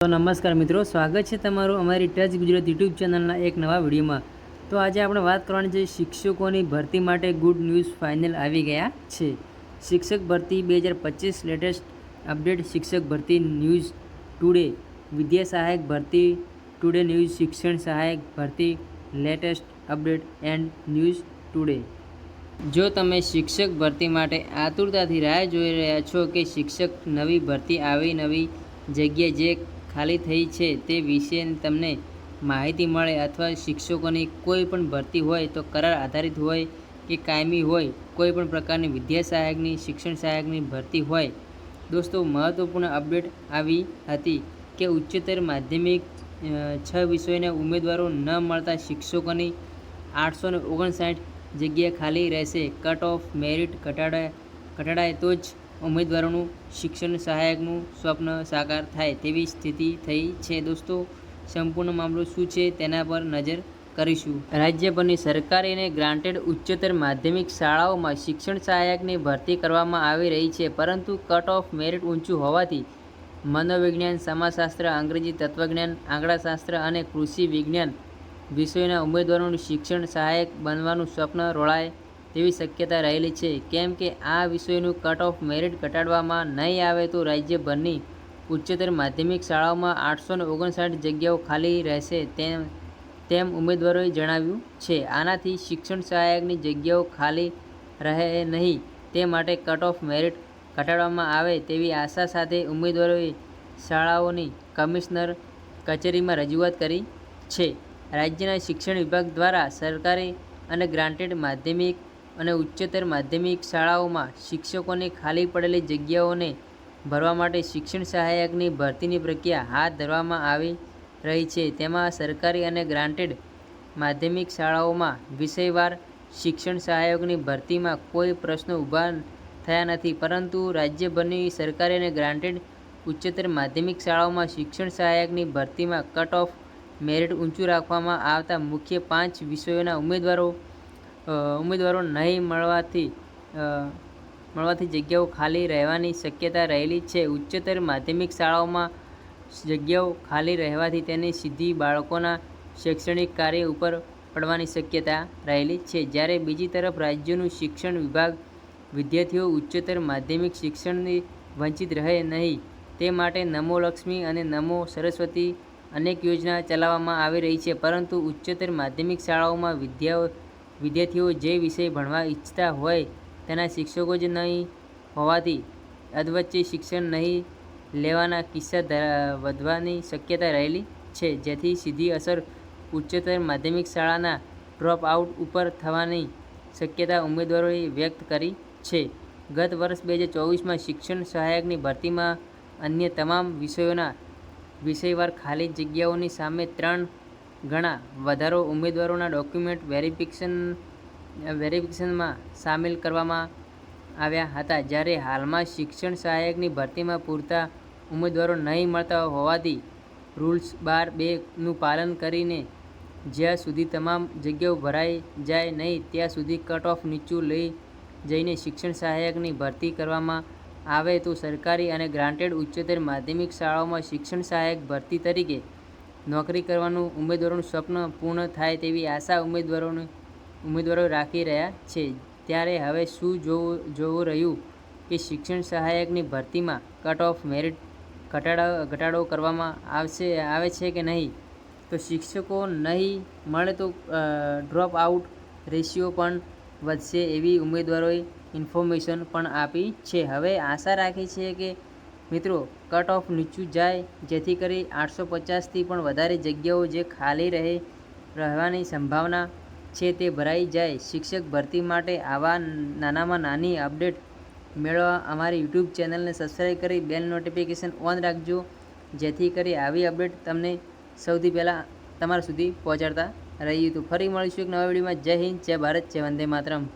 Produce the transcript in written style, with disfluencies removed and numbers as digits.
તો નમસ્કાર મિત્રો, સ્વાગત છે તમારું અમારી ટચ ગુજરાત યુટ્યુબ ચેનલના એક નવા વિડીયોમાં। તો આજે આપણે વાત કરવાની છે શિક્ષકોની ભરતી માટે ગુડ ન્યૂઝ ફાઇનલ આવી ગયા છે। શિક્ષક ભરતી 2025 લેટેસ્ટ અપડેટ, શિક્ષક ભરતી ન્યૂઝ ટુડે, વિદ્યા સહાયક ભરતી ટુડે ન્યૂઝ, શિક્ષણ સહાયક ભરતી latest update and news today. જો તમે શિક્ષક ભરતી માટે આતુરતાથી રાહ જોઈ રહ્યા છો કે શિક્ષક નવી ભરતી આવી નવી જગ્યા જે ખાલી થઈ છે તે વિશે તમને માહિતી મળે, અથવા શિક્ષકોની કોઈ પણ ભરતી હોય તો કરાર આધારિત હોય કે કાયમી હોય, કોઈ પણ પ્રકારની વિદ્યા સહાયકની, શિક્ષણ સહાયકની ભરતી હોય, દોસ્તો મહત્વપૂર્ણ અપડેટ આવી હતી કે ઉચ્ચતર માધ્યમિક 6 વિષયોના ઉમેદવારો ન મળતા શિક્ષકોની 859 જગ્યા ખાલી રહેશે। કટ ઓફ મેરિટ ઘટાડાય તો જ ઉમેદવારોનું શિક્ષણ સહાયકનું સ્વપ્ન સાકાર થાય તેવી સ્થિતિ થઈ છે। દોસ્તો સંપૂર્ણ મામલો શું છે તેના પર નજર કરીશું। રાજ્યભરની સરકારી અને ગ્રાન્ટેડ ઉચ્ચતર માધ્યમિક શાળાઓમાં શિક્ષણ સહાયકની ભરતી કરવામાં આવી રહી છે, પરંતુ કટ ઓફ મેરિટ ઊંચું હોવાથી મનોવિજ્ઞાન, સમાજશાસ્ત્ર, અંગ્રેજી, તત્વજ્ઞાન, આંકડાશાસ્ત્ર અને કૃષિ વિજ્ઞાન વિષયોના ઉમેદવારોનું શિક્ષણ સહાયક બનવાનું સ્વપ્ન રોળાય તેવી શક્યતા રહેલી છે। કેમ કે આ વિષયોનું કટ ઓફ મેરિટ ઘટાડવામાં નહીં આવે તો રાજ્યભરની ઉચ્ચતર માધ્યમિક શાળાઓમાં 859 જગ્યાઓ ખાલી રહેશે તેમ ઉમેદવારોએ જણાવ્યું છે। આનાથી શિક્ષણ સહાયકની જગ્યાઓ ખાલી રહે નહીં તે માટે કટ ઓફ મેરિટ ઘટાડવામાં આવે તેવી આશા સાથે ઉમેદવારોએ શાળાઓની કમિશનર કચેરીમાં રજૂઆત કરી છે। રાજ્યના શિક્ષણ વિભાગ દ્વારા સરકારી અને ગ્રાન્ટેડ માધ્યમિક અને ઉચ્ચતર માધ્યમિક શાળાઓમાં શિક્ષકોની ખાલી પડેલી જગ્યાઓને ભરવા માટે શિક્ષણ સહાયકની ભરતીની પ્રક્રિયા હાથ ધરવામાં આવી રહી છે। તેમાં સરકારી અને ગ્રાન્ટેડ માધ્યમિક શાળાઓમાં વિષયવાર શિક્ષણ સહાયકોની ભરતીમાં કોઈ પ્રશ્નો ઊભા થયા નથી, પરંતુ રાજ્યભરની સરકારી અને ગ્રાન્ટેડ ઉચ્ચતર માધ્યમિક શાળાઓમાં શિક્ષણ સહાયકની ભરતીમાં કટ ઓફ મેરિટ ઊંચું રાખવામાં આવતા મુખ્ય 5 વિષયોના ઉમેદવારો નહીં મળવાથી જગ્યાઓ ખાલી રહેવાની શક્યતા રહેલી છે। ઉચ્ચતર માધ્યમિક શાળાઓમાં જગ્યાઓ ખાલી રહેવાથી તેની સીધી બાળકોના શૈક્ષણિક કાર્ય ઉપર પડવાની શક્યતા રહેલી છે। જ્યારે બીજી તરફ રાજ્યનું શિક્ષણ વિભાગ વિદ્યાર્થીઓ ઉચ્ચતર માધ્યમિક શિક્ષણથી વંચિત રહે નહીં તે માટે નમો લક્ષ્મી અને નમો સરસ્વતી અનેક યોજના ચલાવવામાં આવી રહી છે, પરંતુ ઉચ્ચતર માધ્યમિક શાળાઓમાં વિદ્યાર્થીઓ જે વિષય ભણવા ઈચ્છતા હોય તેના શિક્ષકો જ નહીં હોવાથી અધવચ્ચે શિક્ષણ નહીં લેવાના કિસ્સા વધવાની શક્યતા રહેલી છે, જેથી સીધી અસર ઉચ્ચતર માધ્યમિક શાળાના ડ્રોપ આઉટ ઉપર થવાની શક્યતા ઉમેદવારોએ વ્યક્ત કરી છે। ગત વર્ષ 2024માં શિક્ષણ સહાયકની ભરતીમાં અન્ય તમામ વિષયોના વિષયવાર ખાલી જગ્યાઓની સામે 3 ગણા વધારો ઉમેદવારોના ડોક્યુમેન્ટ વેરિફિકેશનમાં સામેલ કરવામાં આવ્યા હતા। જ્યારે હાલમાં શિક્ષણ સહાયકની ભરતીમાં પૂરતા ઉમેદવારો નહીં મળતા હોવાથી રૂલ્સ 12(2)નું પાલન કરીને જ્યાં સુધી તમામ જગ્યાઓ ભરાઈ જાય નહીં ત્યાં સુધી કટ ઓફ નીચું લઈ જઈને શિક્ષણ સહાયકની ભરતી કરવામાં આવે તો સરકારી અને ગ્રાન્ટેડ ઉચ્ચતર માધ્યમિક શાળાઓમાં શિક્ષણ સહાયક ભરતી તરીકે નોકરી કરવાનું ઉમેદવારોનું સ્વપ્ન પૂર્ણ થાય તેવી આશા ઉમેદવારો રાખી રહ્યા છે। ત્યારે હવે શું જોવું રહ્યું કે શિક્ષણ સહાયકની ભરતીમાં કટ ઓફ મેરિટ ઘટાડો કરવામાં આવે છે કે નહીં, તો શિક્ષકો નહીં મળે તો ડ્રોપ આઉટ રેશિયો પણ વધશે એવી ઉમેદવારોએ ઇન્ફોર્મેશન પણ આપી છે। હવે આશા રાખી છે કે મિત્રો કટ ઓફ નીચું જાય જેથી કરી 850થી પણ વધારે જગ્યાઓ જે ખાલી રહેવાની સંભાવના છે તે ભરાઈ જાય। શિક્ષક ભરતી માટે આવા નાનામાં નાની અપડેટ મેળવવા અમારી યુટ્યુબ ચેનલને સબસ્ક્રાઈબ કરી બેલ નોટિફિકેશન ઓન રાખજો, જેથી કરી આવી અપડેટ તમને સૌથી પહેલાં તમારા સુધી પહોંચાડતા રહીએ। તો ફરી મળીશું એક નવા વિડીયોમાં। જય હિન્દ, જય ભારત, જય વંદે માતરમ।